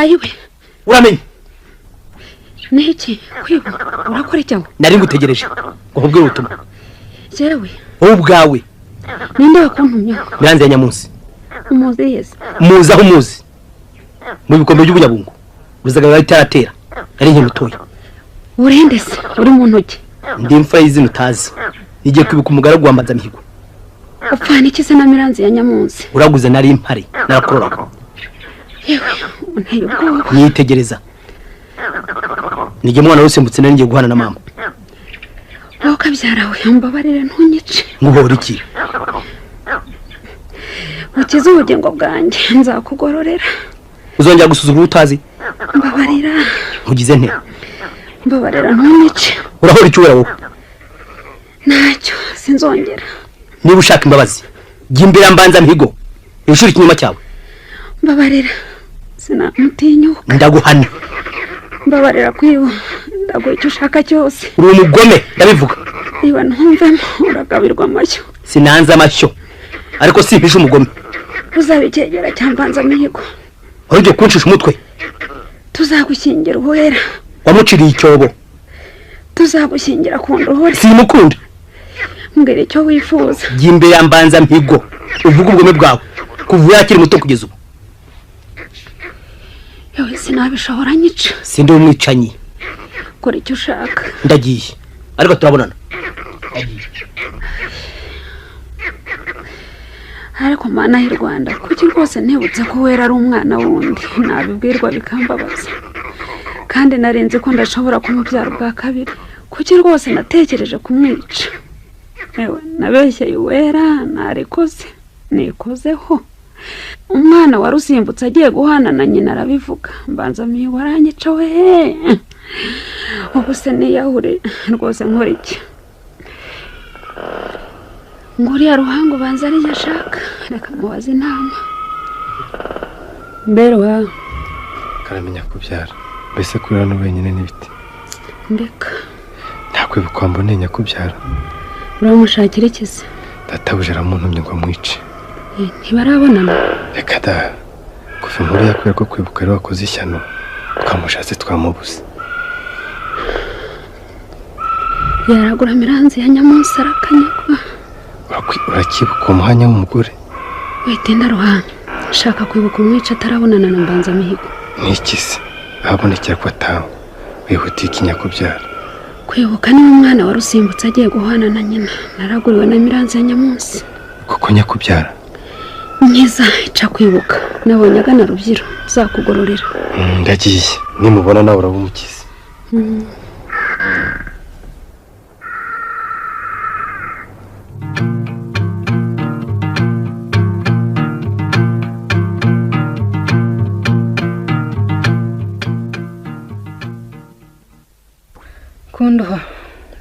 ayiwe uramenye niki kwiba urakora icyawe nari ngutegereje ngo ubwe ubutumwa jewe ubwawe ninde wakuntumye Miranzi ya Nyamunsi umuzi yese muza aho muzi mu bikombe by'ubunyabungu ruzaga itaratera ari nke mutoya urende se uri mu ntoki ndi imfura y'izina utazi igiye kwibuka umugaragu wa Mbanzamihigo upfana iki se na Miranzi ya Nyamunsi uraguze nari impare narakorora yewe unteye ubwoba nitegereza nige mwana rusimbutse nari ngiye guhana na mama aho kabyarawe mbabarire ntunyice nguhora iki ukize ubugingo bwanjye nzakugororera uzongera gusuzugura utazi mbabarira ugize nte mbabarira ntunyice urahora iki wowe ntacyo sinzongera niba ushaka imbabazi jya imbere ya Mbanzamihigo ishuri ikinyuma cyawe mbabarira sinamutinyuka ndaguhana mbabarira kwiba ndaguha icyo ushaka cyose uri umugome ndabivuga niba ntumvemo uragabirwa amashyo sinanze amashyo ariko simpisha umugome uzabikegera cya Mbanzamihigo ugiye kunshisha umutwe tuzagushyingira uwera wamuciriye icyobo tuzagushyingira ku ndohore simukunda mbwira icyo wifuza jya imbere ya Mbanzamihigo uvuga ubugome bwawe kuva yakiri muto kugeza ubu yewe sinabishobora nyica sindi umwicanyi kora icyo ushaka ndagiye ariko turabonana ariko mana y'u Rwanda kuki rwose ntibutse ko wera ari umwana wundi nabibwirwa bikambabaza kandi narinze ko ndashobora kumubyara ubwa kabiri kuki rwose natekereje kumwica ewe nabeshyeye wera narikoze nikozeho umwana warusimbutse agiye guhana na nyina arabivuga Mbanzamihigo aranyica we ubu se niyahure rwose nkora iki nguriya ruhango banza ariyo ashaka reka mubaze inama mbere wawe karamenya kubyara mbese kurira no wenyine n'ibiti mbeka ntakwibuka mbone nyakubyara uramushakira ikize databuje aramuntumye ngo amwice ntibarabonana reka da kuva inkuru yakwiye ko kwibuka ari wakoze ishyano twamushatse twamubuze yaragura Miranzi ya Nyamunsi arakanyagwa urakibuka umuhanya w'umugore witinda ruhanga shaka kwibuka umwica atarabonana na Mbanzamihigo n'ikize ahabonekera ko atawe wihutiye ikinyakubyara kwibuka niba umwana warusimbutse agiye guhana na nyina naraguriwe na Miranzi ya Nyamunsi kuko nyakubyara nkiza ica kwibuka nabonye agana Rubyiro uzakugororera ndagiye nimubona nawe uraba umukize kundoha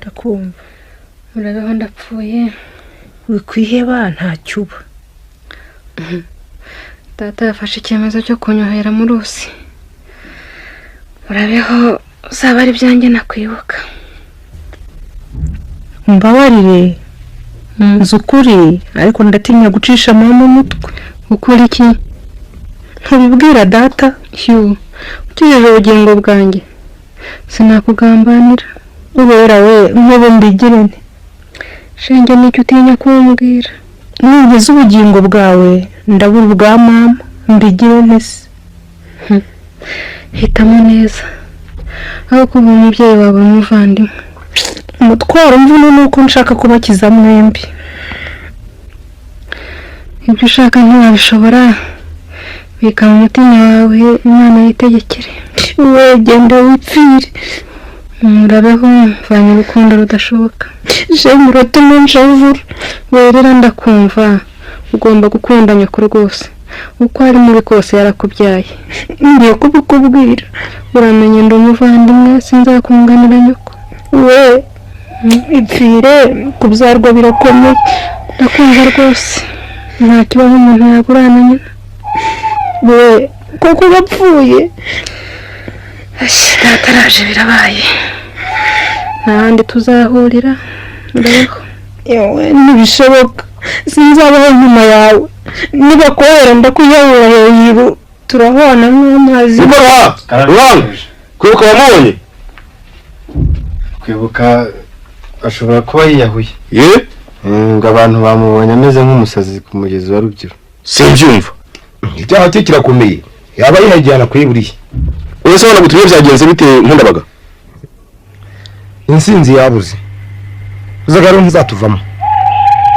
ndakumva murabeho ndapfuye wikwiheba ntacyuba data yafashe icyemezo cyo kunyohera mu rusi murabeho uzaba ari byanjye nakwibuka mbabarire nzi ukuri ariko ndatinya gucisha mama umutwe ukuri iki ntubibwira data ukijeje ubugingo bwanjye sinakugambanira ubera we nk'ubu mbigirane shenge nicyo utinya kumbwira nugeze ubugingo bwawe ndabura ubwa mama mbigirane se hitamo neza aho kuba umubyeyi wawe n'umuvandimwe umutwaro mvuno nuko nshaka kubakiza mwembi ibyo ushaka ntiwabishobora bika mu mutima wawe Imana yitegekere we genda wipfire murabeho mvanye urukundo rudashoboka je muratuma njavura werera ndakumva ugomba gukunda nyoko rwose uko ari muri kose yarakubyaye ngiye kubikubwira uramenye ndi umuvandimwe sinzakunganira nyoko we ipfire kubyarwa birakomeye ndakumva rwose nta kibaho umuntu yagurana nyina we kuko bapfuye dataraje birabaye ntahandi tuzahurira ndabeho yewe ntibishoboka sinzabaho nyuma yawe niba kohera ndakwiyahura hejuru turahwana nk'amazi. Niko Ruhanga kwibuka wamubonye? Kwibuka ashobora kuba yiyahuye. Ngo abantu bamubonye ameze nk'umusazi ku mugezi wa Rubyiru. Simbyumva. Icyaha cye kirakomeye. Yaba yihajyana kwiburiye. Uretse abana gutumye byagenze bite Nkundabaga? Insinzi yabuze. Uzagaro ntizatuvamo.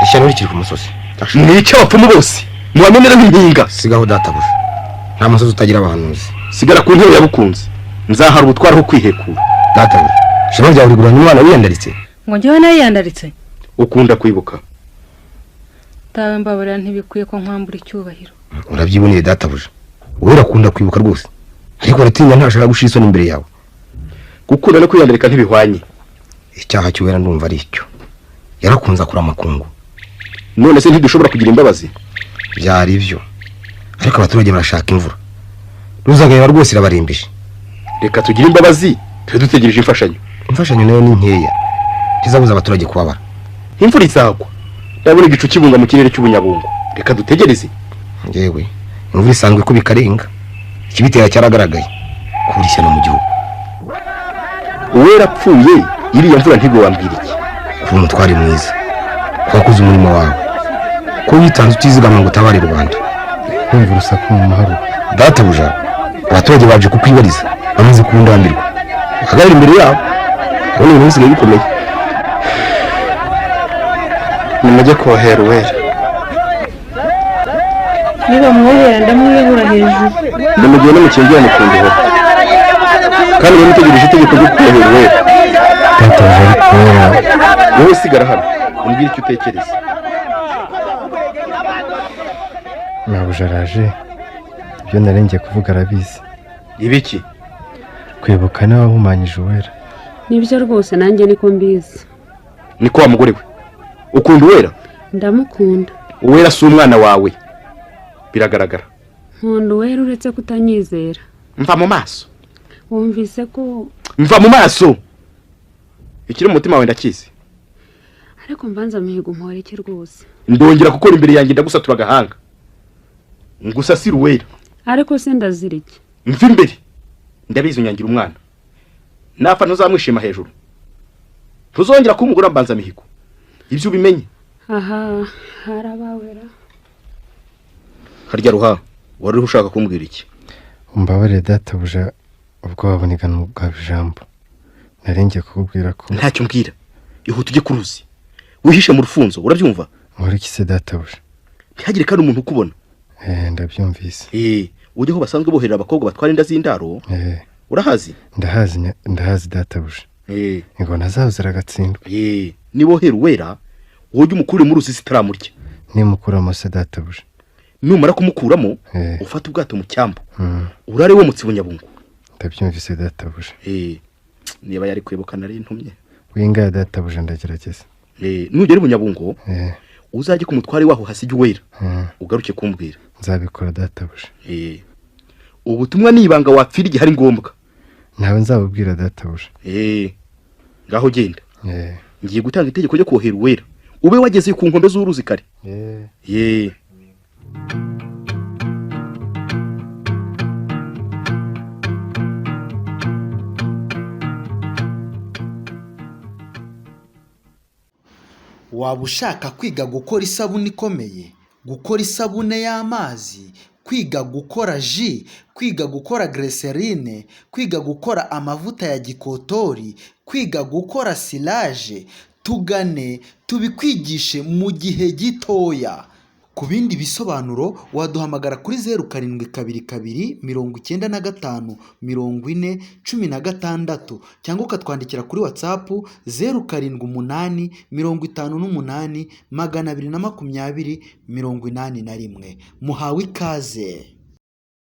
Ishyano rikiri ku musozi. Ni icyo bapfumu bose. Muwamenera nk'inkinga. Sigaho databuja. Nta musozi utagira abahanuzi. Sigara ku ntebe yabukunze. Nzahara ubutwara ho kwihekura. Databuja. Shema byawe rigurana umwana wiyandaritse. Ngo njyewe nayo yandaritse. Ukunda kwibuka. Tawe mbabarira ntibikwiye ko nkwambura icyubahiro. Urabyiboneye databuja. Wowe urakunda kwibuka rwose. Ariko aratinya ntashaka gushira isoni imbere yawe. Gukunda no kwiyandarika ntibihwanye. Icyaha cy'uwera ndumva ari icyo. Yarakunza kura makungu. None se ntidushobora kugira imbabazi? Byari byo. Ariko abaturage barashaka imvura. Ruzagayeba rwose irabarimbije. Reka tugire imbabazi, twe dutegereje imfashanyo. Imfashanyo nayo ni nkeya. Kizabuza abaturage kubabara. Imvura izagwa. Ndabona igicu kibunga mu kirere cy'ubunyabungo. Reka dutegereze. Yewe, imvura isanzwe ko bikarenga. Ikibitera cyaragaragaye. Kurishyana mu gihugu. Uwera apfuye, iriya mvura ntigo wambwira iki? Kuba umutwari mwiza. Wakoze umurimo wawe. Ko witanze utizigama ngo utabare Rwanda. Kumva urusaku mu mahoro. Databuja, abaturage baje kukwibariza. Bamaze kundambirwa. Hagarara imbere yabo. None ubu nsigaye bikomeye. Nimujye kohera Uwera. Niba mwohera ndamwihura hejuru. Nimugende mukingirane ku ndiho. Kandi wowe mutegereje itegeko ryo kohera Uwera. Databuja Uwera. Wowe sigara hano. Umbwire icyo utekereza. Nabuja araje. Ibyo narengeye kuvuga arabizi. Ibiki? Kwibuka nawe wahumanyije Uwera. Nibyo rwose nanjye niko mbizi. Niko wa mugore we. Ukunda Uwera? Ndamukunda. Uwera si umwana wawe. Biragaragara. Nkunda Uwera uretse kutanyizera. Mva mu maso. Wumvise ko Mva mu maso. Ikiri mu mutima wawe ndakizi. ariko mbanza mihigo mporeke rwose. Ndongera gukora imbere yanjye ndagusatura agahanga. Ngusasira Uwera. Ariko se ndazirike. Mva imbere. Ndabizi unyangira umwana. Napfa ntuzamwishima hejuru. Tuzongera kumugura mbanza mihigo. Ibyo ubimenye. Aha, harabawera. Harya Ruha, wari ushaka kumbwira iki? Umbabare databuja ubwo wabonekana mu bwa bijambo. Narengeye kukubwira ko Ntacyo mbwira. Ihute ujye kuruzi. Wihishe mu rufunzo, urabyumva? muri kise databuja. Ntihagire kandi umuntu ukubona. Ndabyumvise. Ujye aho basanzwe boherera abakobwa batwara inda z'indaro. Urahazi? Ndahazi databuja. Ngo nazawuzira agatsindwa. Nibohera Uwera, wowe umukure mu ruzi zitaramurya. Nimukuramo se databuja. Numara kumukuramo, ufata ubwato mu cyambu. Urare wo mu Kibunyabungo. Ndabyumvise databuja. Niba yari kwibuka nari ntumye. Winga databuja ndagerageza. Nugera i Bunyabungo, uzajye ku mutware waho hasige Uwera. Ugaruke kumbwira. Nzabikora databuja. Ubutumwa nibanga wapfira igihe ari ngombwa. Nawe nzabubwira databuja. Ngaho genda. Ngiye gutanga itegeko ryo kohera Uwera. Ube wageze ku nkombe z'uruzi kare. Waba ushaka kwiga gukora isabune ikomeye, gukora isabune y'amazi, kwiga gukora ji, kwiga gukora glycerine, kwiga gukora amavuta ya gikotori, kwiga gukora silage, tugane tubikwigishe mu gihe gitoya. Ku bindi bisobanuro waduhamagara kuri 0722554016 cyangwa ukatwandikira kuri WhatsApp 0788580221. Muhawe ikaze.